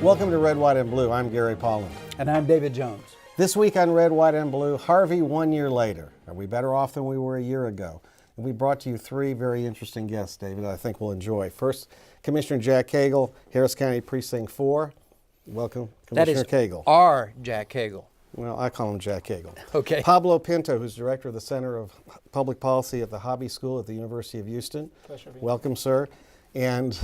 Welcome to Red, White, and Blue. I'm Gary Polland. And I'm David Jones. This week on Red, White, and Blue, Harvey 1 year later. Are we better off than we were a year ago? And we brought to you three very interesting guests, David, that I think we'll enjoy. First, Commissioner Jack Cagle, Harris County Precinct 4. Welcome, Commissioner Cagle. Our Jack Cagle. Well, I call him Jack Cagle. Okay. Pablo Pinto, who's Director of the Center of Public Policy at the Hobby School at the University of Houston. Pleasure being Welcome, sir. And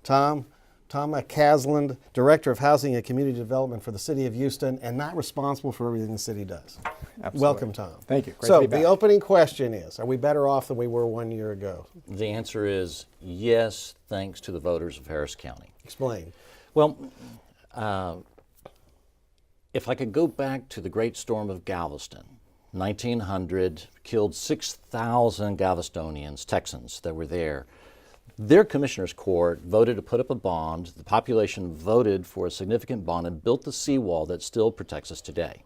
Tom McCasland, Director of Housing and Community Development for the City of Houston, and not responsible for everything the city does. Absolutely. Welcome, Tom. Thank you. Great So to be back. the opening question is, are we better off than we were 1 year ago? The answer is yes, thanks to the voters of Harris County. Explain. Well, if I could go back to the Great Storm of Galveston, 1900, killed 6,000 Galvestonians, Texans that were there. Their commissioners court voted to put up a bond. The population voted for a significant bond and built the seawall that still protects us today.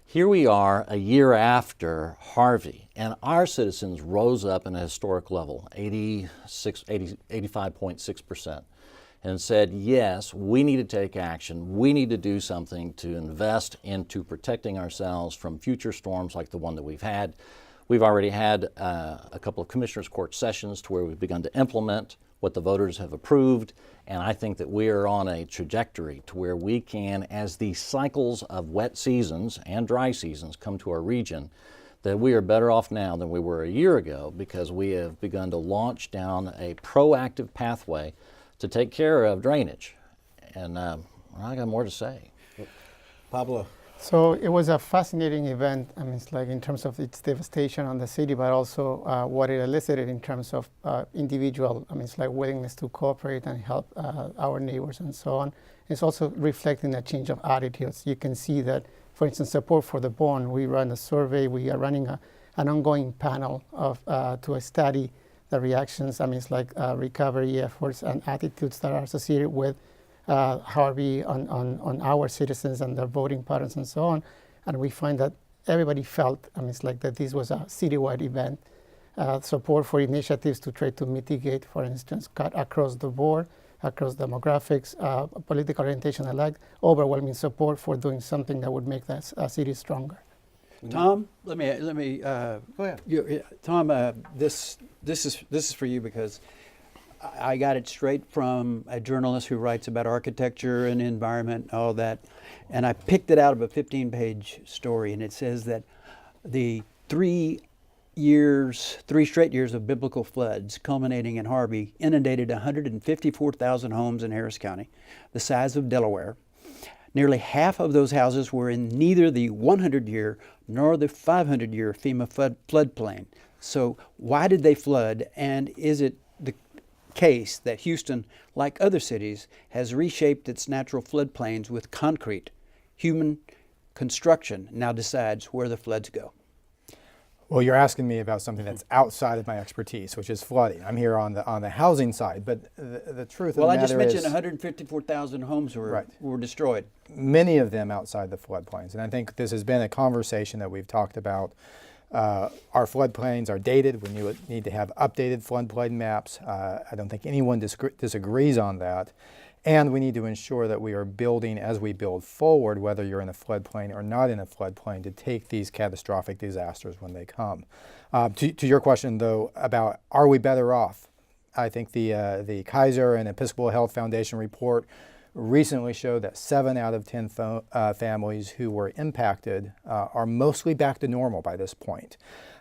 Here we are a year after Harvey, and our citizens rose up in a historic level, 85.6%, and said, yes, we need to take action. We need to do something to invest into protecting ourselves from future storms like the one that we've had. We've already had a couple of commissioners' court sessions to where we've begun to implement what the voters have approved, and I think that we are on a trajectory to where we can, as the cycles of wet seasons and dry seasons come to our region, that we are better off now than we were a year ago because we have begun to launch down a proactive pathway to take care of drainage. And I got more to say. Pablo. So it was a fascinating event. I mean, it's like in terms of its devastation on the city, but also what it elicited in terms of individual, I mean, it's like willingness to cooperate and help our neighbors and so on. It's also reflecting a change of attitudes. You can see that, for instance, support for the bond. We run a survey. We are running an ongoing panel to study the reactions. I mean, it's like recovery efforts and attitudes that are associated with Harvey on our citizens and their voting patterns and so on. And we find that everybody felt, I mean, it's like that this was a citywide event. Support for initiatives to try to mitigate, for instance, cut across the board, across demographics, political orientation alike, overwhelming support for doing something that would make the city stronger. Tom, let me go ahead. Tom, this is for you because I got it straight from a journalist who writes about architecture and environment, all that, and I picked it out of a 15-page story, and it says that the 3 straight years of biblical floods culminating in Harvey inundated 154,000 homes in Harris County, the size of Delaware. Nearly half of those houses were in neither the 100-year nor the 500-year FEMA floodplain. So why did they flood, and is it the case that Houston, like other cities, has reshaped its natural floodplains with concrete? Human construction now decides where the floods go. Well, you're asking me about something that's outside of my expertise, which is flooding. I'm here on the housing side, but the truth of the matter is... Well, I just mentioned 154,000 homes were destroyed. Many of them outside the floodplains, and I think this has been a conversation that we've talked about. Our floodplains are dated. We need to have updated floodplain maps. I don't think anyone disagrees on that. And we need to ensure that we are building as we build forward, whether you're in a floodplain or not in a floodplain, to take these catastrophic disasters when they come. To your question, though, about are we better off? I think the Kaiser and Episcopal Health Foundation report recently showed that 7 out of 10 families who were impacted are mostly back to normal by this point.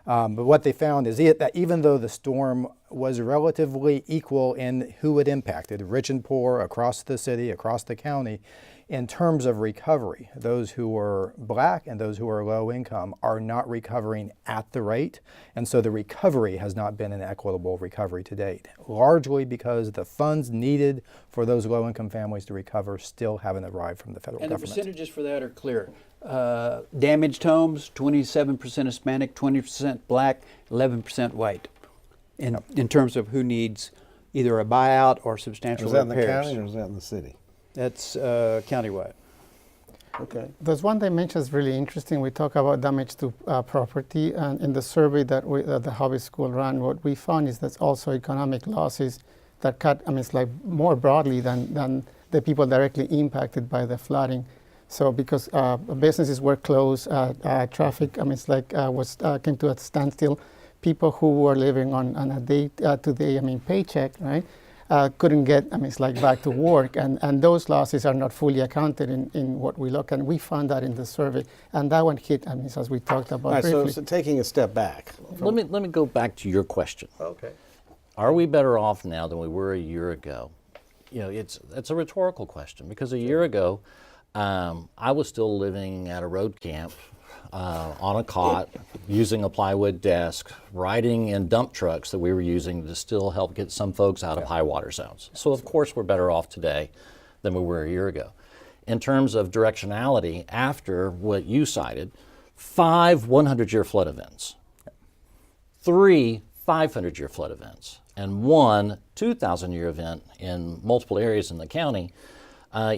But what they found is that even though the storm was relatively equal in who it impacted, rich and poor, across the city, across the county, in terms of recovery, those who were black and those who are low income are not recovering at the rate. And so the recovery has not been an equitable recovery to date, largely because the funds needed for those low income families to recover still haven't arrived from the federal government. And the percentages for that are clear. Damaged homes, 27% Hispanic, 20% black, 11% white, in terms of who needs either a buyout or substantial repairs. Was that in the county or was that in the city? That's countywide. Okay. There's one dimension that's really interesting. We talk about damage to property, and in the survey that the Hobby School ran, what we found is that's also economic losses that cut, I mean, it's like more broadly than the people directly impacted by the flooding. So because businesses were closed, traffic, it's like came to a standstill. People who were living on a day-to-day, paycheck, right, couldn't get, it's like back to work, and those losses are not fully accounted in what we look, and we found that in the survey, and that one hit, as we talked about All right, briefly. so taking a step back. Let me go back to your question. Okay. Are we better off now than we were a year ago? It's a rhetorical question, because a year ago, I was still living at a road camp on a cot, using a plywood desk, riding in dump trucks that we were using to still help get some folks out of high water zones. So of course we're better off today than we were a year ago. In terms of directionality, after what you cited, 5 100-year flood events, 3 500-year flood events, and 1 2,000-year event in multiple areas in the county,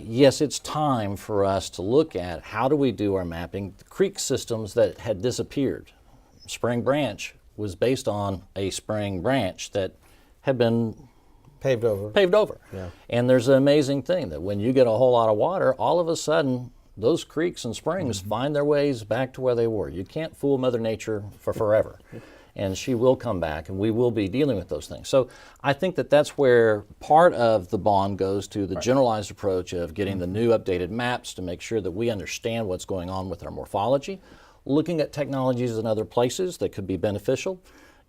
yes, it's time for us to look at how do we do our mapping. The creek systems that had disappeared. Spring Branch was based on a spring branch that had been Paved over. Yeah. And there's an amazing thing that when you get a whole lot of water, all of a sudden those creeks and springs find their ways back to where they were. You can't fool Mother Nature for forever. And she will come back, and we will be dealing with those things. So I think that that's where part of the bond goes to the generalized approach of getting the new updated maps to make sure that we understand what's going on with our morphology, looking at technologies in other places that could be beneficial.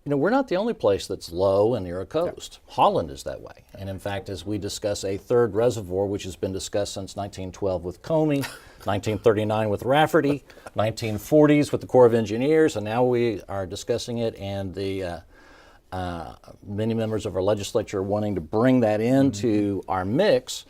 We're not the only place that's low and near a coast. Holland is that way. And in fact, as we discuss a third reservoir, which has been discussed since 1912 with Comey, 1939 with Rafferty, 1940s with the Corps of Engineers, and now we are discussing it, and the many members of our legislature are wanting to bring that into our mix.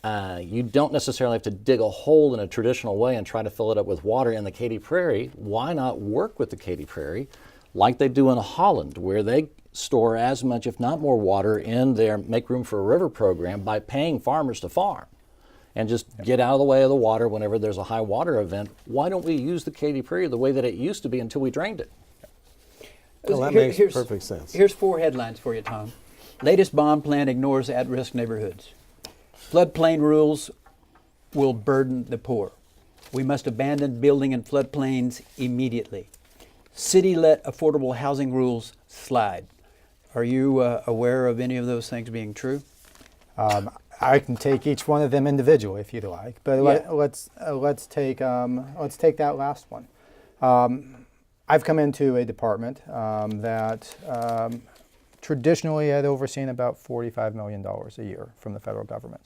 You don't necessarily have to dig a hole in a traditional way and try to fill it up with water in the Katy Prairie. Why not work with the Katy Prairie like they do in Holland, where they store as much, if not more, water in their Make Room for a River program by paying farmers to farm and just get out of the way of the water whenever there's a high water event. Why don't we use the Katy Prairie the way that it used to be until we drained it? Well, that makes perfect sense. Here's 4 headlines for you, Tom. Latest bond plan ignores at-risk neighborhoods. Floodplain rules will burden the poor. We must abandon building in floodplains immediately. City let affordable housing rules slide. Are you aware of any of those things being true? I can take each one of them individually if you'd like, but let's take that last one. I've come into a department that traditionally had overseen about $45 million a year from the federal government.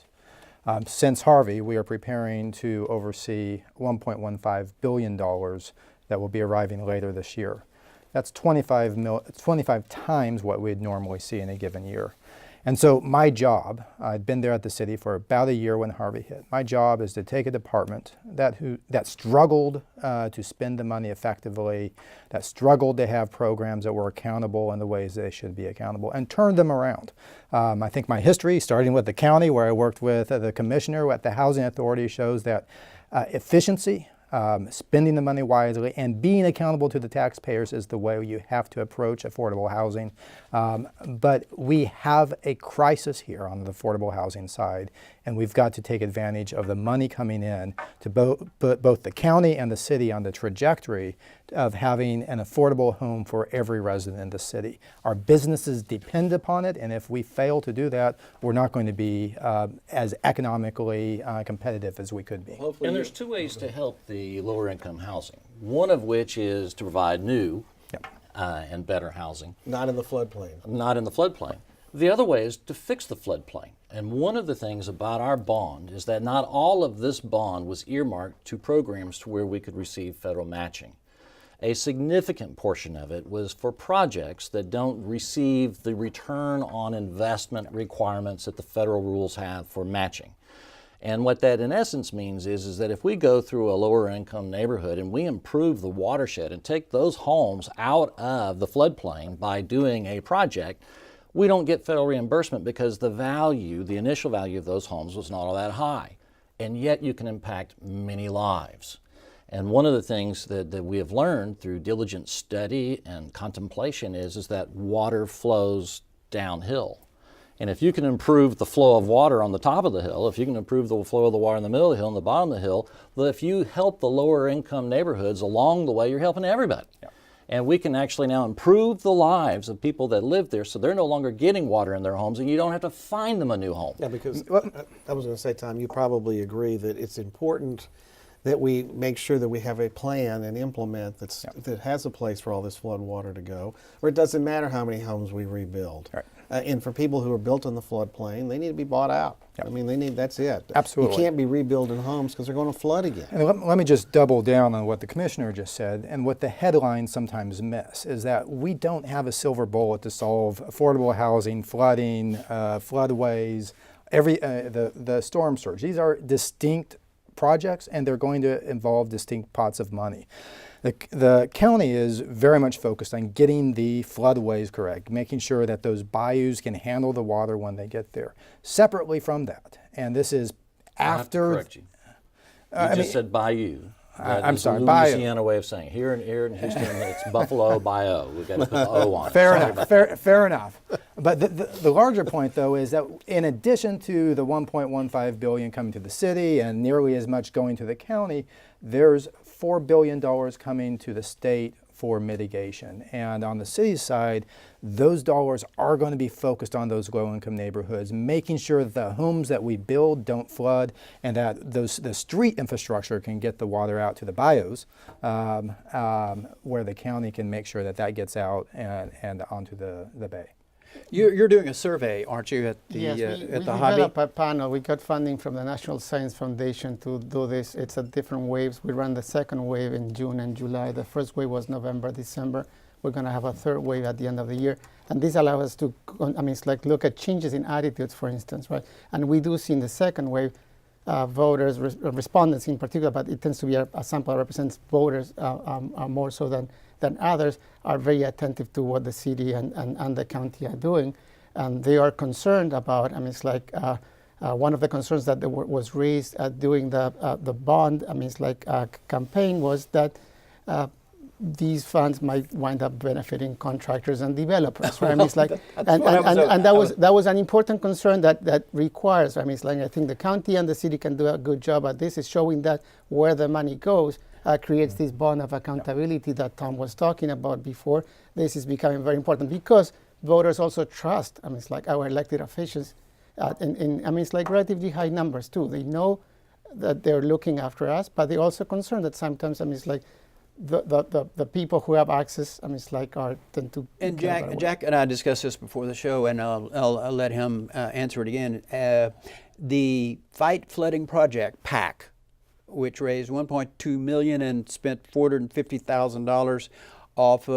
Since Harvey, we are preparing to oversee $1.15 billion that will be arriving later this year. That's 25 times what we'd normally see in a given year. And so my job, I'd been there at the city for about a year when Harvey hit. My job is to take a department that struggled to spend the money effectively, that struggled to have programs that were accountable in the ways they should be accountable, and turn them around. I think my history, starting with the county where I worked with the commissioner at the Housing Authority, shows that efficiency, spending the money wisely, and being accountable to the taxpayers is the way you have to approach affordable housing. But we have a crisis here on the affordable housing side, and we've got to take advantage of the money coming in to put both the county and the city on the trajectory of having an affordable home for every resident in the city. Our businesses depend upon it, and if we fail to do that, we're not going to be as economically competitive as we could be. And there's 2 ways to help the lower income housing. One of which is to provide new and better housing. Not in the floodplain. Not in the floodplain. The other way is to fix the floodplain. And one of the things about our bond is that not all of this bond was earmarked to programs to where we could receive federal matching. A significant portion of it was for projects that don't receive the return on investment requirements that the federal rules have for matching. And what that in essence means is that if we go through a lower income neighborhood and we improve the watershed and take those homes out of the floodplain by doing a project, we don't get federal reimbursement because the value, the initial value of those homes was not all that high. And yet you can impact many lives. And one of the things that we have learned through diligent study and contemplation is that water flows downhill. And if you can improve the flow of water on the top of the hill, if you can improve the flow of the water in the middle of the hill and the bottom of the hill, well, if you help the lower income neighborhoods along the way, you're helping everybody. Yeah. And we can actually now improve the lives of people that live there so they're no longer getting water in their homes and you don't have to find them a new home. Yeah, because I was going to say, Tom, you probably agree that it's important that we make sure that we have a plan and implement that has a place for all this flood water to go, or it doesn't matter how many homes we rebuild. Right. And for people who are built on the floodplain, they need to be bought out. I mean, that's it. Absolutely. You can't be rebuilding homes because they're going to flood again. And let me just double down on what the commissioner just said, and what the headlines sometimes miss is that we don't have a silver bullet to solve affordable housing, flooding, floodways, the storm surge. These are distinct projects, and they're going to involve distinct pots of money. The county is very much focused on getting the floodways correct, making sure that those bayous can handle the water when they get there. Separately from that, and this is after. I have to correct you. You just said bayou. I'm sorry, a Louisiana way of saying it. Here in Houston, it's Buffalo Bayou. We've got to put the O on it. Fair enough. But the larger point, though, is that in addition to the $1.15 billion coming to the city and nearly as much going to the county, there's $4 billion coming to the state for mitigation. And on the city's side, those dollars are going to be focused on those low-income neighborhoods, making sure that the homes that we build don't flood and that the street infrastructure can get the water out to the bayous, where the county can make sure that gets out and onto the bay. You're doing a survey, aren't you, at the Yes, at we the Hobby? developed a panel. We got funding from the National Science Foundation to do this. It's at different waves. We ran the second wave in June and July. The first wave was November, December. We're going to have a third wave at the end of the year. And this allows us to, it's like look at changes in attitudes, for instance, right? And we do see in the second wave, voters, respondents in particular, but it tends to be a sample that represents voters more so than others, are very attentive to what the city and the county are doing. And they are concerned about, it's like one of the concerns that was raised during the bond, campaign was that these funds might wind up benefiting contractors and developers, right? And that was an important concern that requires, I think the county and the city can do a good job at this, is showing that where the money goes creates this bond of accountability that Tom was talking about before. This is becoming very important because voters also trust, our elected officials in relatively high numbers too. They know that they're looking after us, but they're also concerned that sometimes, the people who have access, tend to. And Jack and I discussed this before the show, and I'll let him answer it again. The Fight Flooding Project, PAC, which raised $1.2 million and spent $450,000 out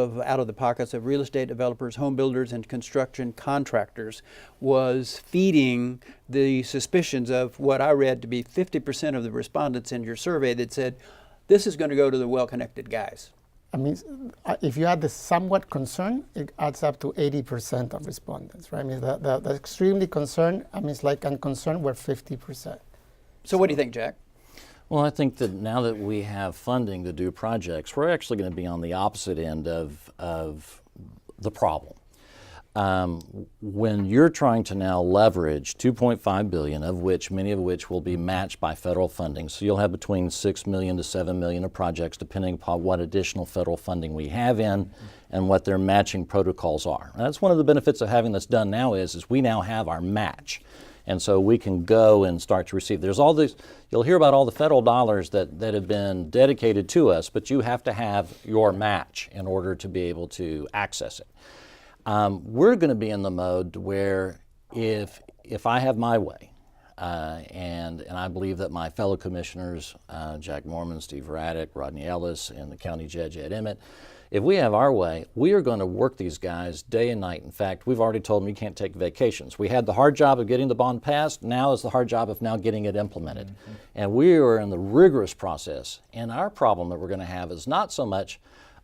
of the pockets of real estate developers, home builders, and construction contractors, was feeding the suspicions of what I read to be 50% of the respondents in your survey that said, this is going to go to the well-connected guys. If you add the somewhat concern, it adds up to 80% of respondents, right? The extremely concerned, and concerned were 50%. So what do you think, Jack? Well, I think that now that we have funding to do projects, we're actually going to be on the opposite end of the problem. When you're trying to now leverage $2.5 billion, many of which will be matched by federal funding, so you'll have between $6 million to $7 million of projects, depending upon what additional federal funding we have in and what their matching protocols are. And that's one of the benefits of having this done now is we now have our match. And so we can go and start to receive. There's all these, you'll hear about all the federal dollars that have been dedicated to us, but you have to have your match in order to be able to access it. We're going to be in the mode where if I have my way, and I believe that my fellow commissioners, Jack Norman, Steve Raddick, Rodney Ellis, and the county judge, Ed Emmett, if we have our way, we are going to work these guys day and night. In fact, we've already told them you can't take vacations. We had the hard job of getting the bond passed. Now is the hard job of now getting it implemented. Mm-hmm. And we are in the rigorous process. And our problem that we're going to have is not so much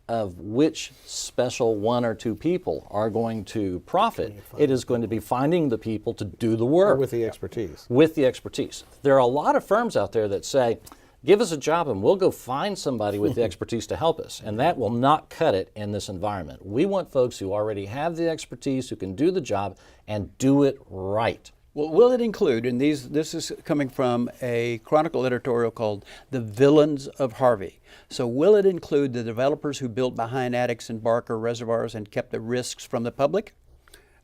of which special one or two people are going to profit. It is going to be finding the people to do the work. Or with the expertise. With the expertise. There are a lot of firms out there that say, Give us a job and we'll go find somebody with the expertise to help us. And that will not cut it in this environment. We want folks who already have the expertise, who can do the job and do it right. Well, will it include, and this is coming from a Chronicle editorial called The Villains of Harvey. So will it include the developers who built behind attics and Barker reservoirs and kept the risks from the public?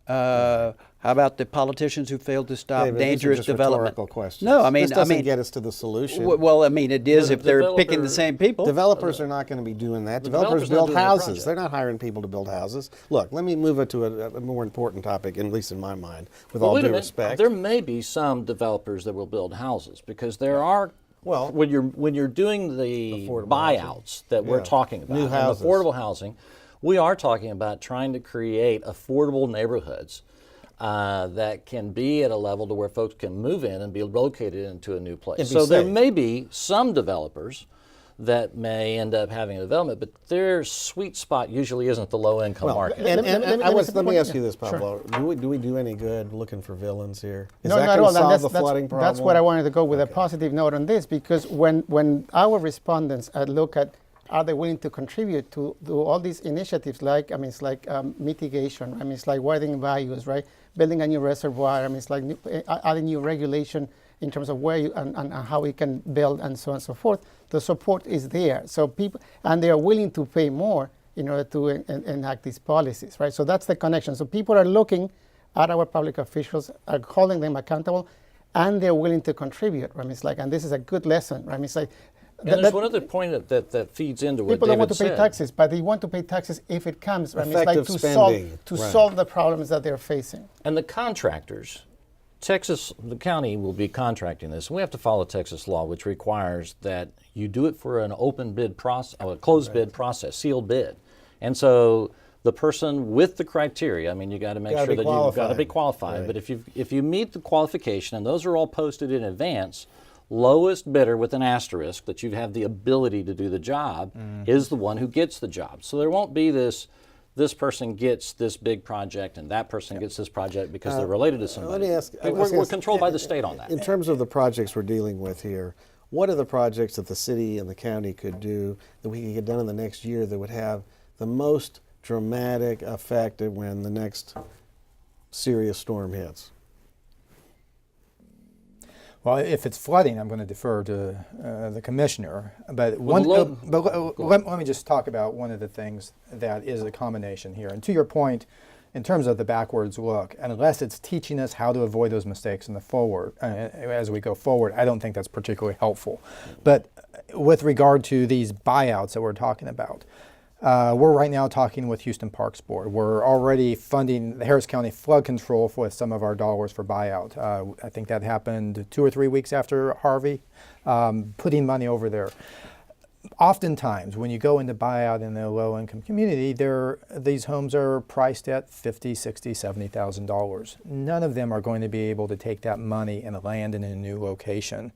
How about the politicians who failed to stop David, dangerous these are just development? rhetorical questions. No, I mean, this doesn't get us to the solution. Well, I mean, it is The if they're picking the developer- same people. Developers are not going to be doing that. Developers developers not build doing that houses. project. They're not hiring people to build houses. Look, let me move it to a more important topic, at least in my mind, with Well, all wait a due minute. respect. There may be some developers that will build houses because there are. Well, when you're doing the affordable buyouts that we're Yeah. talking about, New and houses. affordable housing, we are talking about trying to create affordable neighborhoods that can be at a level to where folks can move in and be located into a new place. And be So there safe. may be some developers that may end up having a development, but their sweet spot usually isn't the low-income well, market. and, Let me- let me- let me ask yeah, you this, sure. Pablo. Do we do any good looking for villains here? Is No, that not at going all. to And solve the flooding problem? That's what I wanted to go with a positive note on this, because when our respondents look at are they willing to contribute to all these initiatives, like it's like mitigation, it's like widening values, right? Building a new reservoir, it's like adding new regulation in terms of where you and how we can build and so on and so forth. The support is there, so people and they are willing to pay more in order to enact these policies, right? So that's the connection. So people are looking at our public officials, are holding them accountable, and they're willing to contribute. It's like, and this is a good lesson, right? It's like. And there's one other point that feeds into what People don't want to David pay said. taxes, but they want to pay taxes if it comes. It's like Effective to spending, right. solve the problems that they're facing. And the contractors, the county will be contracting this. We have to follow Texas law, which requires that you do it for an open bid process, a closed bid process, sealed bid. And so the person with the criteria, you got to make Gotta sure be that you've got to be qualified. qualified. Right. But if you meet the qualification, and those are all posted in advance, lowest bidder with an asterisk that you have the ability to do the job is the one who gets the job. So there won't be this person gets this big project and that person gets this project because they're related to somebody. Let me ask. We're controlled by the state on that. In terms of the projects we're dealing with here, what are the projects that the city and the county could do that we could get done in the next year that would have the most dramatic effect when the next serious storm hits? Well, if it's flooding, I'm going to defer to the commissioner. But let me just talk about one of the things that is a combination here. And to your point, in terms of the backwards look, unless it's teaching us how to avoid those mistakes in the forward as we go forward, I don't think that's particularly helpful. But with regard to these buyouts that we're talking about, we're right now talking with Houston Parks Board. We're already funding the Harris County flood control with some of our dollars for buyout. I think that happened 2 or 3 weeks after Harvey, putting money over there. Oftentimes, when you go into buyout in the low-income community, these homes are priced at $50,000, $60,000, $70,000. None of them are going to be able to take that money and land in a new location.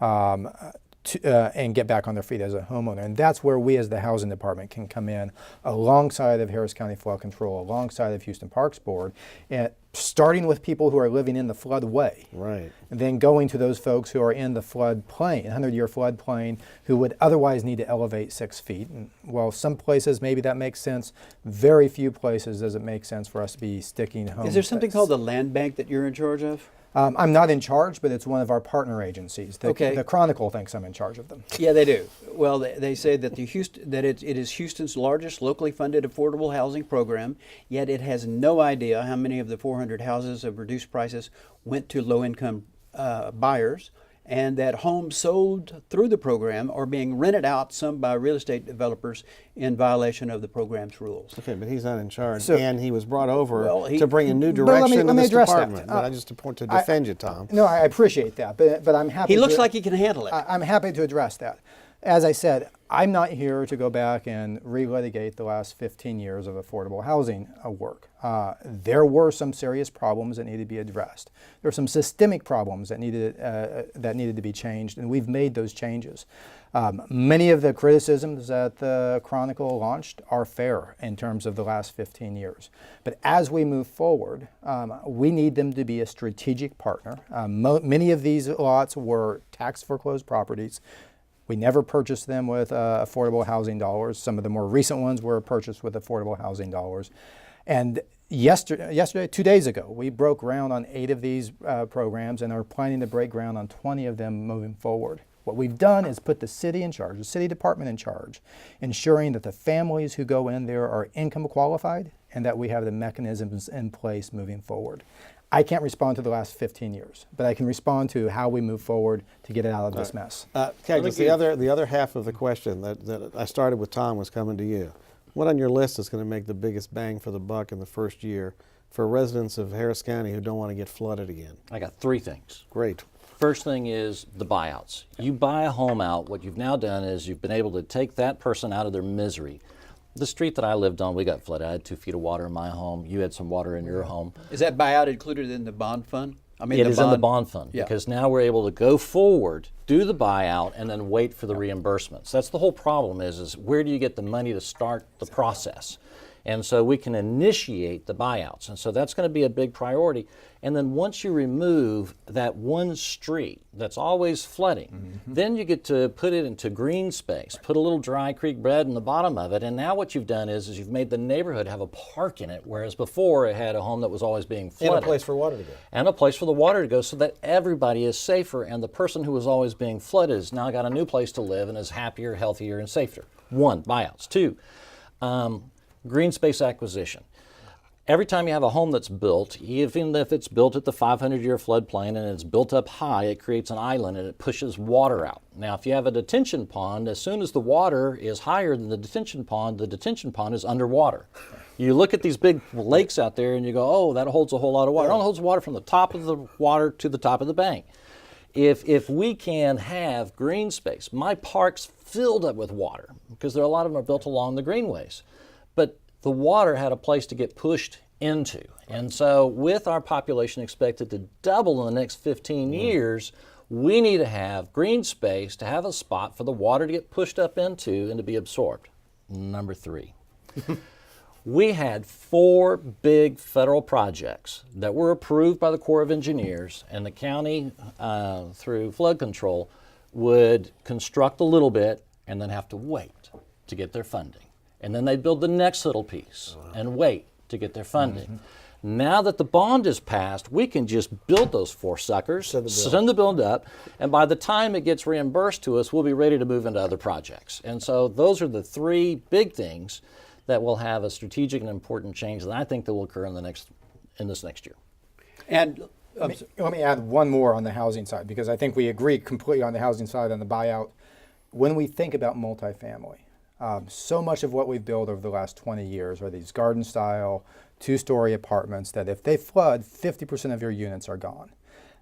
And get back on their feet as a homeowner. And that's where we as the housing department can come in alongside of Harris County Flood Control, alongside of Houston Parks Board, and starting with people who are living in the floodway. Right. And then going to those folks who are in the floodplain, 100-year floodplain, who would otherwise need to elevate 6 feet. And while some places maybe that makes sense, very few places does it make sense for us to be sticking homes. Is there something called the land bank that you're in charge of? I'm not in charge, but it's one of our partner agencies. Okay. The Chronicle thinks I'm in charge of them. Yeah, they do. Well, they say that it is Houston's largest locally funded affordable housing program, yet it has no idea how many of the 400 houses of reduced prices went to low-income buyers, and that homes sold through the program are being rented out, some by real estate developers, in violation of the program's rules. Okay, but he's not in charge, So- and he was brought over Well, to bring a new But let me- direction let to me this address that. department. But I just to defend you, Tom. No, I appreciate that, but I'm happy. He looks to- like he can handle it. I'm happy to address that. As I said, I'm not here to go back and relitigate the last 15 years of affordable housing work. There were some serious problems that needed to be addressed. There were some systemic problems that needed to be changed, and we've made those changes. Many of the criticisms that the Chronicle launched are fair in terms of the last 15 years. But as we move forward, we need them to be a strategic partner. Many of these lots were tax foreclosed properties. We never purchased them with affordable housing dollars. Some of the more recent ones were purchased with affordable housing dollars. And yesterday, 2 days ago, we broke ground on 8 of these programs and are planning to break ground on 20 of them moving forward. What we've done is put the city in charge, the city department in charge, ensuring that the families who go in there are income qualified and that we have the mechanisms in place moving forward. I can't respond to the last 15 years, but I can respond to how we move forward to get it out of this mess. Cagle, the other half of the question that I started with Tom was coming to you. What on your list is going to make the biggest bang for the buck in the first year for residents of Harris County who don't want to get flooded again? I got 3 things. Great. First thing is the buyouts. You buy a home out, what you've now done is you've been able to take that person out of their misery. The street that I lived on, we got flooded. I had 2 feet of water in my home. You had some water in your home. Is that buyout included in the bond fund? I mean, It is in the bond fund Yeah. because now we're able to go forward, do the buyout, and then wait for the reimbursements. That's the whole problem is where do you get the money to start the process? And so we can initiate the buyouts. And so that's going to be a big priority. And then once you remove that one street that's always flooding, then you get to put it into green space, put a little dry creek bed in the bottom of it. And now what you've done is you've made the neighborhood have a park in it, whereas before it had a home that was always being flooded. And a place for water to go. And a place for the water to go so that everybody is safer. And the person who was always being flooded has now got a new place to live and is happier, healthier, and safer. 1, buyouts. 2, green space acquisition. Every time you have a home that's built, even if it's built at the 500-year floodplain and it's built up high, it creates an island and it pushes water out. Now, if you have a detention pond, as soon as the water is higher than the detention pond is underwater. You look at these big lakes out there and you go, oh, that holds a whole lot of water. It only holds water from the top of the water to the top of the bank. If we can have green space, my park's filled up with water because a lot of them are built along the greenways. But the water had a place to get pushed into. And so with our population expected to double in the next 15 years, we need to have green space to have a spot for the water to get pushed up into and to be absorbed. Number 3. We had 4 big federal projects that were approved by the Corps of Engineers, and the county, through flood control, would construct a little bit and then have to wait to get their funding. And then they'd build the next little piece and wait to get their funding. Now that the bond is passed, we can just build those 4 suckers, send the bill up, and by the time it gets reimbursed to us, we'll be ready to move into other projects. And so those are the 3 big things that will have a strategic and important change that I think that will occur in this next year. And Let me add one more on the housing side, because I think we agree completely on the housing side on the buyout. When we think about multifamily, so much of what we've built over the last 20 years are these garden-style, 2-story apartments that if they flood, 50% of your units are gone,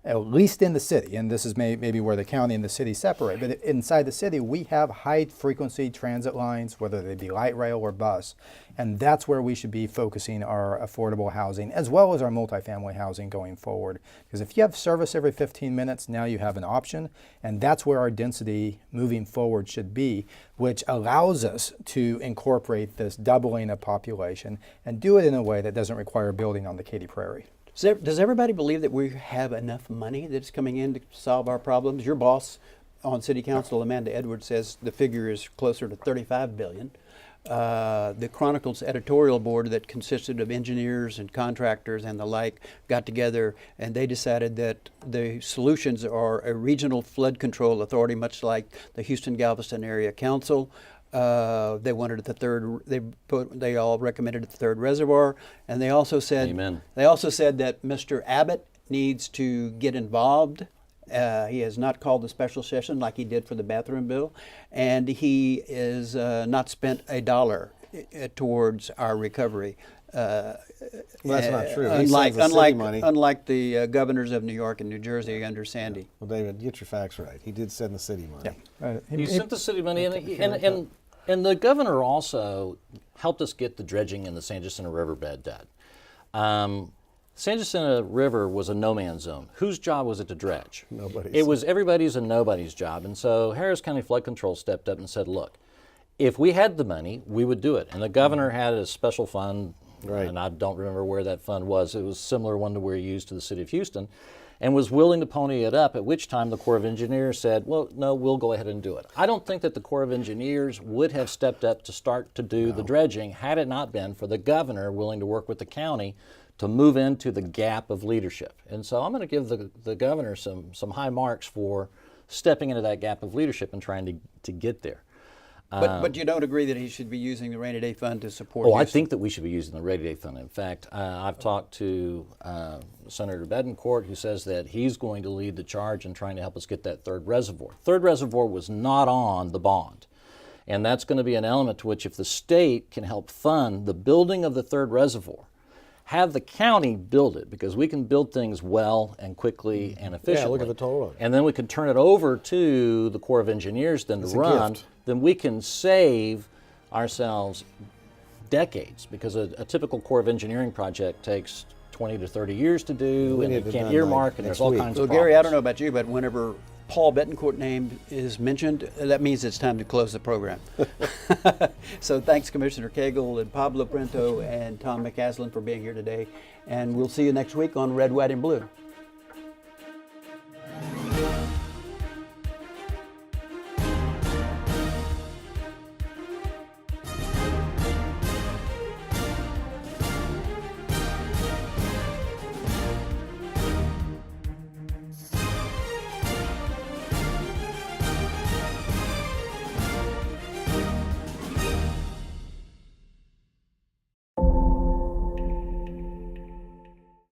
at least in the city. And this is maybe where the county and the city separate. But inside the city, we have high-frequency transit lines, whether they be light rail or bus. And that's where we should be focusing our affordable housing, as well as our multifamily housing going forward. Because if you have service every 15 minutes, now you have an option. And that's where our density moving forward should be, which allows us to incorporate this doubling of population and do it in a way that doesn't require building on the Katy Prairie. does everybody believe that we have enough money that's coming in to solve our problems? Your boss on City Council, Amanda Edwards, says the figure is closer to $35 billion. The Chronicle's editorial board that consisted of engineers and contractors and the like got together and they decided that the solutions are a regional flood control authority, much like the Houston-Galveston Area Council. They wanted the third. They all recommended the third reservoir, and they also said. Amen. They also said that Mr. Abbott needs to get involved. He has not called a special session like he did for the bathroom bill, and he is not spent a dollar towards our recovery. Well, that's not true. He sends the city money. Unlike the governors of New York and New Jersey under Sandy. Well, David, get your facts right. He did send the city money. He sent the city money, and the governor also helped us get the dredging in the San Jacinto Riverbed done. San Jacinto River was a no-man's zone. Whose job was it to dredge? Nobody's. It was everybody's and nobody's job. And so Harris County Flood Control stepped up and said, look, if we had the money, we would do it. And the governor had a special fund Right. And I don't remember where that fund was. It was a similar one to where he used to the city of Houston, and was willing to pony it up, at which time the Corps of Engineers said, well, no, we'll go ahead and do it. I don't think that the Corps of Engineers would have stepped up to start to do the dredging had it not been for the governor willing to work with the county to move into the gap of leadership. And so I'm going to give the governor some high marks for stepping into that gap of leadership and trying to get there. But you don't agree that he should be using the rainy day fund to support Oh, I Houston? think that we should be using the rainy day fund. In fact, I've talked to Senator Betancourt, who says that he's going to lead the charge in trying to help us get that third reservoir. Third reservoir was not on the bond. And that's going to be an element to which, if the state can help fund the building of the third reservoir, have the county build it, because we can build things well and quickly and efficiently. Yeah, look at the total of it. And then we could turn it over to the Corps of Engineers then It's to a run. gift. Then we can save ourselves decades, because a typical Corps of Engineering project takes 20 to 30 years to do, We and need you it can't done earmark, by and there's next all week. kinds So of Gary, I don't problems. know about you, but whenever Paul Betancourt name is mentioned, that means it's time to close the program. So thanks, Commissioner Cagle and Pablo Pinto and Tom McCasland for being here today. And we'll see you next week on Red, White, and Blue.